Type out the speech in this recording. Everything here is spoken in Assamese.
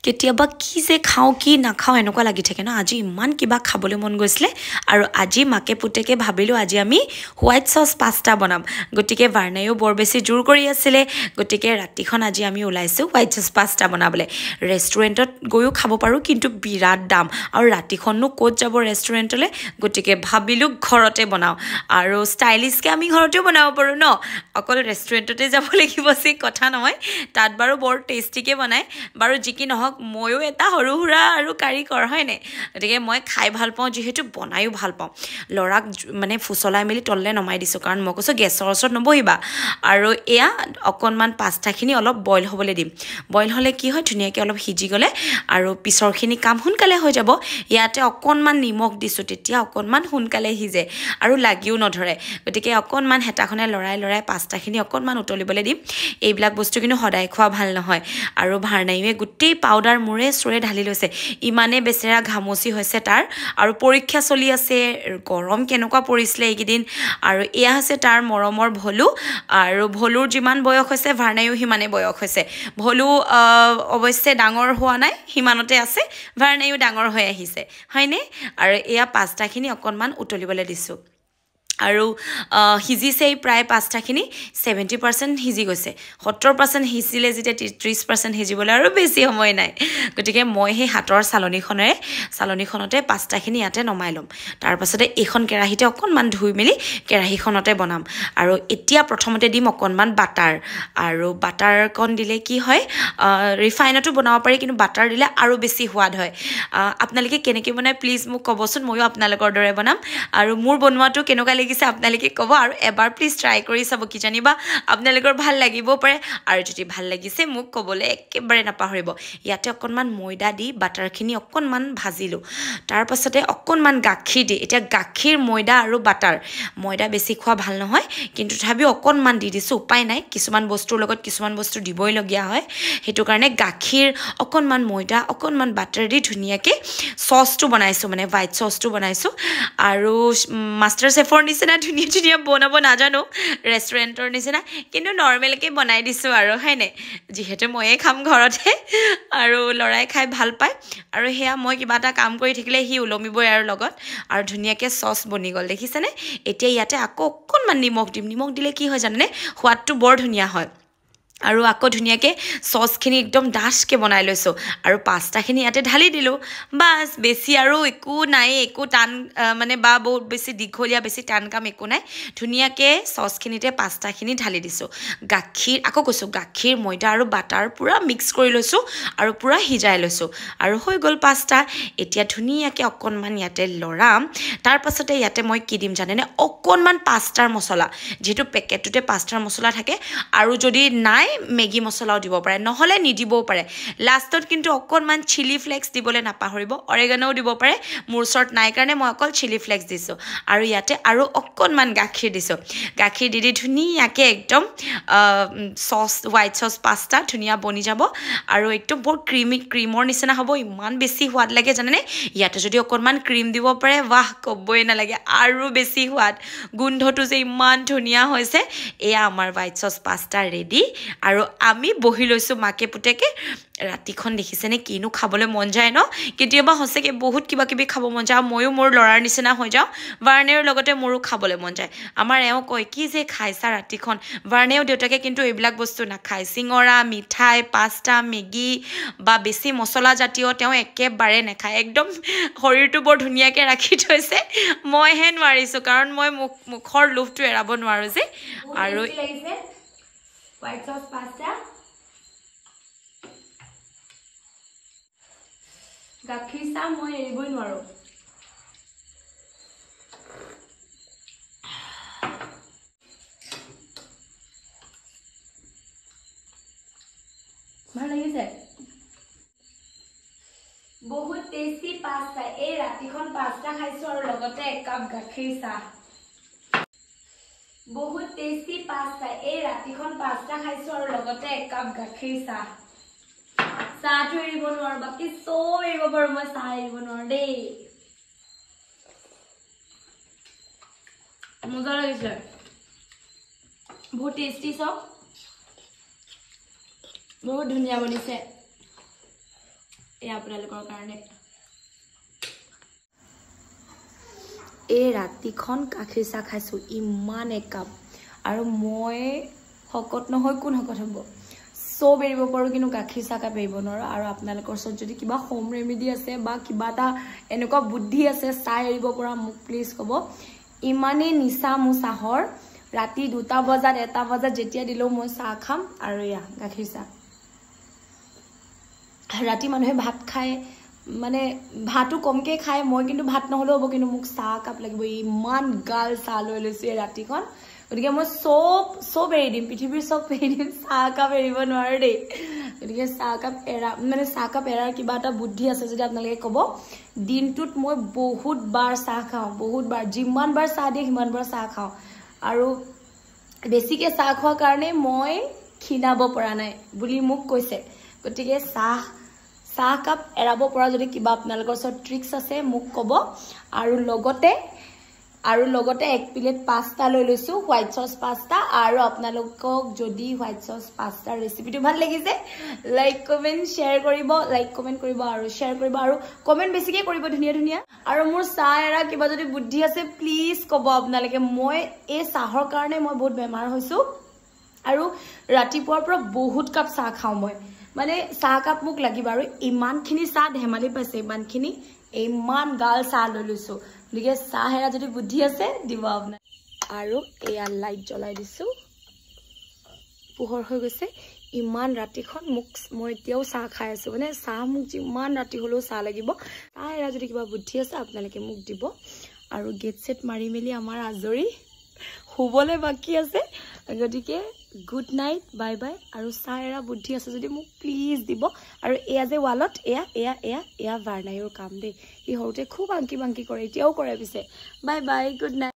কেতিয়াবা কি যে খাওঁ কি নাখাওঁ এনেকুৱা লাগি থাকে ন আজি ইমান কিবা খাবলৈ মন গৈছিলে আৰু আজি মাকে পুতেকে ভাবিলোঁ আজি আমি হোৱাইট চচ পাস্তা বনাম গতিকে ভাৰ্ণাইও বৰ বেছি জোৰ কৰি আছিলে গতিকে ৰাতিখন আজি আমি ওলাইছোঁ হোৱাইট চচ পাস্তা বনাবলৈ ৰেষ্টুৰেণ্টত গৈও খাব পাৰোঁ কিন্তু বিৰাট দাম আৰু ৰাতিখননো ক'ত যাব ৰেষ্টুৰেণ্টলৈ গতিকে ভাবিলোঁ ঘৰতে বনাওঁ আৰু ষ্টাইলিছকৈ আমি ঘৰতেও বনাব পাৰোঁ ন অকল ৰেষ্টুৰেণ্টতে যাব লাগিব সেই কথা নহয় তাত বাৰু বৰ টেষ্টিকৈ বনায় বাৰু যি কি নহওক ময়ো এটা সৰু সুৰা আৰু কাৰিকৰ হয়নে গতিকে মই খাই ভাল পাওঁ যিহেতু বনায়ো ভাল পাওঁ ল'ৰাক মানে ফুচলাই মেলি তললৈ নমাই দিছোঁ কাৰণ মই কৈছোঁ গেছৰ ওচৰত নবহিবা আৰু এয়া অকণমান পাস্তাখিনি অলপ বইল হ'বলৈ দিম বইল হ'লে কি হয় ধুনীয়াকৈ অলপ সিজি গ'লে আৰু পিছৰখিনি কাম সোনকালে হৈ যাব ইয়াতে অকণমান নিমখ দিছোঁ তেতিয়া অকণমান সোনকালে সিজে আৰু লাগিও নধৰে গতিকে অকণমান হেতাখনে লৰাই পাস্তাখিনি অকণমান উতলিবলৈ দিম এইবিলাক বস্তু কিন্তু সদায় খোৱা ভাল নহয় আৰু ভাৰ্ণাইয়ে গোটেই পাউডাৰ মূৰে চুৰে ঢালি লৈছে ইমানে বেচেৰা ঘামচি হৈছে তাৰ আৰু পৰীক্ষা চলি আছে গৰম কেনেকুৱা পৰিছিলে এইকেইদিন আৰু এয়া হৈছে তাৰ মৰমৰ ভলু আৰু ভলুৰ যিমান বয়স হৈছে ভাৰ্ণাইও সিমানে বয়স হৈছে ভলু অৱশ্যে ডাঙৰ হোৱা নাই সিমানতে আছে ভাৰ্ণাইও ডাঙৰ হৈ আহিছে হয়নে আৰু এয়া পাস্তাখিনি অকণমান উতলিবলৈ দিছোঁ আৰু সিজিছেই প্ৰায় পাস্তাখিনি 70% সিজি গৈছে 70% সিজিলে যেতিয়া 30% সিজিবলৈ আৰু বেছি সময় নাই গতিকে মই সেই হাতৰ চালনীখনতে পাস্তাখিনি ইয়াতে নমাই ল'ম তাৰপাছতে এইখন কেৰাহীতে অকণমান ধুই মেলি কেৰাহীখনতে বনাম আৰু এতিয়া প্ৰথমতে দিম অকণমান বাটাৰ আৰু বাটাৰকণ দিলে কি হয় ৰিফাইনতো বনাব পাৰি কিন্তু বাটাৰ দিলে আৰু বেছি সোৱাদ হয় আপোনালোকে কেনেকৈ বনায় প্লিজ মোক ক'বচোন ময়ো আপোনালোকৰ দৰে বনাম আৰু মোৰ বনোৱাটো কেনেকুৱা লাগিছে আপোনালোকে ক'ব আৰু এবাৰ প্লিজ ট্ৰাই কৰি চাব কি জানিবা আপোনালোকৰ ভাল লাগিবও পাৰে আৰু যদি ভাল লাগিছে মোক ক'বলৈ একেবাৰে নাপাহৰিব ইয়াতে অকণমান ময়দা দি বাটাৰখিনি অকণমান ভাজিলোঁ তাৰপাছতে অকণমান গাখীৰ দি এতিয়া গাখীৰ ময়দা আৰু বাটাৰ ময়দা বেছি খোৱা ভাল নহয় কিন্তু তথাপিও অকণমান দি দিছোঁ উপায় নাই কিছুমান বস্তুৰ লগত কিছুমান বস্তু দিবইলগীয়া হয় সেইটো কাৰণে গাখীৰ অকণমান ময়দা অকণমান বাটাৰ দি ধুনীয়াকৈ চচটো বনাইছোঁ মানে হোৱাইট চচটো বনাইছোঁ আৰু মাষ্টাৰ চেফৰ নিচিনা ধুনীয়া বনাব নাজানো ৰেষ্টুৰেণ্টৰ নিচিনা কিন্তু নৰ্মেলকৈ বনাই দিছোঁ আৰু হয়নে যিহেতু ময়ে খাম ঘৰতে আৰু ল'ৰাই খাই ভাল পায় আৰু সেয়া মই কিবা এটা কাম কৰি থাকিলে সি ওলমিবই আৰু লগত আৰু ধুনীয়াকৈ চচ বনি গ'ল দেখিছেনে এতিয়া ইয়াতে আকৌ অকণমান নিমখ দিম নিমখ দিলে কি হয় জানেনে সোৱাদটো বৰ ধুনীয়া হয় আৰু আকৌ ধুনীয়াকৈ চচখিনি একদম ডাঠকৈ বনাই লৈছোঁ আৰু পাস্তাখিনি ইয়াতে ঢালি দিলোঁ বাছ বেছি আৰু একো নাই একো টান মানে বা বহুত বেছি দীঘলীয়া বেছি টান কাম একো নাই ধুনীয়াকৈ চচখিনিতে পাস্তাখিনি ঢালি দিছোঁ গাখীৰ আকৌ কৈছোঁ গাখীৰ ময়দা আৰু বাটাৰ পূৰা মিক্স কৰি লৈছোঁ আৰু পূৰা সিজাই লৈছোঁ আৰু হৈ গ'ল পাস্তা এতিয়া ধুনীয়াকৈ অকণমান ইয়াতে লৰাম তাৰপাছতে ইয়াতে মই কি দিম জানেনে অকণমান পাস্তাৰ মছলা যিহেতু পেকেটটোতে পাস্তাৰ মছলা থাকে আৰু যদি নাই মেগী মছলাও দিব পাৰে নহ'লে নিদিবও পাৰে লাষ্টত কিন্তু অকণমান চিলি ফ্লেক্স দিবলৈ নাপাহৰিব অৰেগানোও দিব পাৰে মোৰ ওচৰত নাই কাৰণে মই অকল চিলি ফ্লেক্স দিছোঁ আৰু ইয়াতে আৰু অকণমান গাখীৰ দিছোঁ গাখীৰ দি ধুনীয়াকৈ একদম চচ হোৱাইট চচ পাস্তা ধুনীয়া বনি যাব আৰু একদম বৰ ক্ৰীমৰ নিচিনা হ'ব ইমান বেছি সোৱাদ লাগে জানেনে ইয়াতে যদি অকণমান ক্ৰীম দিব পাৰে বাহ ক'বই নালাগে আৰু বেছি সোৱাদ গোন্ধটো যে ইমান ধুনীয়া হৈছে এয়া আমাৰ হোৱাইট চচ পাস্তা ৰেডি আৰু আমি বহি লৈছোঁ মাকে পুতেকে ৰাতিখন দেখিছেনে কিনো খাবলৈ মন যায় ন কেতিয়াবা সঁচাকৈ বহুত কিবা কিবি খাব মন যায় ময়ো মোৰ ল'ৰাৰ নিচিনা হৈ যাওঁ ভাৰ্ণেৰ লগতে মোৰো খাবলৈ মন যায় আমাৰ এওঁ কয় কি যে খাইছা ৰাতিখন ভাৰ্ণেও দেউতাকে কিন্তু এইবিলাক বস্তু নাখায় চিঙৰা মিঠাই পাস্তা মেগী বা বেছি মছলাজাতীয় তেওঁ একেবাৰে নাখায় একদম শৰীৰটো বৰ ধুনীয়াকৈ ৰাখি থৈছে মইহে নোৱাৰিছোঁ কাৰণ মই মুখৰ লোভটো এৰাব নোৱাৰোঁ যে আৰু হোৱাইট চচ পাস্তা গাখীৰ চাহ মই এৰিবই নোৱাৰোঁ ভাল লাগিছে বহুত টেষ্টি পাস্তা এই ৰাতিখন পাস্তা খাইছোঁ আৰু লগতে এক কাপ গাখীৰ চাহ বহুত টেষ্টি পাস্তা এই ৰাতিখন পাস্তা খাইছোঁ আৰু লগতে এক কাপ গাখীৰ চাহ চাহটো এৰিব নোৱাৰোঁ বাকী চব এৰিব পাৰোঁ মই চাহ এৰিব নোৱাৰোঁ দেই মজা লাগিছে বহুত টেষ্টি চব বহুত ধুনীয়া বনিছে এই আপোনালোকৰ কাৰণে এই ৰাতিখন গাখীৰ চাহ খাইছো ইমান একাপ আৰু মই হকত নহয় কোন হকত হ'ব সব এৰিব পাৰো কিন্তু গাখীৰ চাহ কাপ এৰিব নোৱাৰো আৰু আপোনালোকৰ ওচৰত যদি কিবা হোম ৰেমেডি আছে বা কিবা এটা এনেকুৱা বুদ্ধি আছে চাহ এৰিব পৰা মোক প্লিজ ক'ব ইমানে নিচা মোৰ চাহৰ ৰাতি 2টা বজাত 1টা বজাত যেতিয়া দিলেও মই চাহ খাম আৰু ইয়া গাখীৰ চাহ ৰাতি মানুহে ভাত খায় মানে ভাতটো কমকে খায় মই কিন্তু ভাত নহলেও হ'ব কিন্তু মোক চাহ কাপ লাগিব ইমান গাল চাহ লৈ লৈছে ৰাতিখন গতিকে মই সব এৰি দিম পৃথিৱীৰ সব এৰি দিম চাহ কাপ এৰিব নোৱাৰো দেই গতিকে চাহ কাপ এৰা মানে চাহ কাপ এৰাৰ কিবা এটা বুদ্ধি আছে যদি আপোনালোকে ক'ব দিনটোত মই বহুত বাৰ চাহ খাওঁ বহুত বাৰ যিমান বাৰ চাহ দিয়ে সিমান বাৰ চাহ খাওঁ আৰু বেছিকে চাহ খোৱাৰ কাৰণে মই খিনাব পৰা নাই বুলি মোক কৈছে গতিকে চাহ কাপ এৰাব পৰা যদি কিবা আপোনালোকৰ ওচৰত ট্ৰিক্স আছে মোক ক'ব আৰু লগতে 1 প্লেট পাস্তা লৈ লৈছো হোৱাইট সস পাস্তা আৰু আপোনালোকক যদি হোৱাইট সস পাস্তাৰ ৰেচিপিটো ভাল লাগিছে লাইক কমেন্ট শেয়াৰ কৰিব আৰু শেয়াৰ কৰিব আৰু কমেন্ট বেছিকৈ কৰিব ধুনীয়া আৰু মোৰ চাহ এৰা কিবা যদি বুদ্ধি আছে প্লিজ ক'ব আপোনালোকে মই এই চাহৰ কাৰণে মই বহুত বেমাৰ হৈছো আৰু ৰাতিপুৱাৰ পৰা বহুত কাপ চাহ খাওঁ মই মানে চাহ কাপ মোক লাগিব আৰু ইমানখিনি চাহ ধেমালি পাইছে ইমান গাল চাহ লৈ লৈছো গতিকে চাহ এৰা যদি বুদ্ধি আছে দিব আপোনাৰ আৰু এয়া লাইট জ্বলাই দিছো পোহৰ হৈ গৈছে ইমান ৰাতিখন মই এতিয়াও চাহ খাই আছো মানে চাহ মোক যিমান ৰাতি হলেও চাহ লাগিব চাহ এৰা যদি কিবা বুদ্ধি আছে আপোনালোকে মোক দিব আৰু গেট সেট মাৰি মেলি আমাৰ আজৰি শুবলৈ বাকি আছে গতিকে গুড নাইট বাই বাই আৰু চাহ এৰা বুদ্ধি আছে যদি মোক প্লিজ দিব আৰু এয়া যে ৱালত এয়া ভাৰ্ণাইৰ কাম দেই ই সৰুতে খুব আংকি বাংকি কৰে এতিয়াও কৰে পিছে বাই বাই গুড নাইট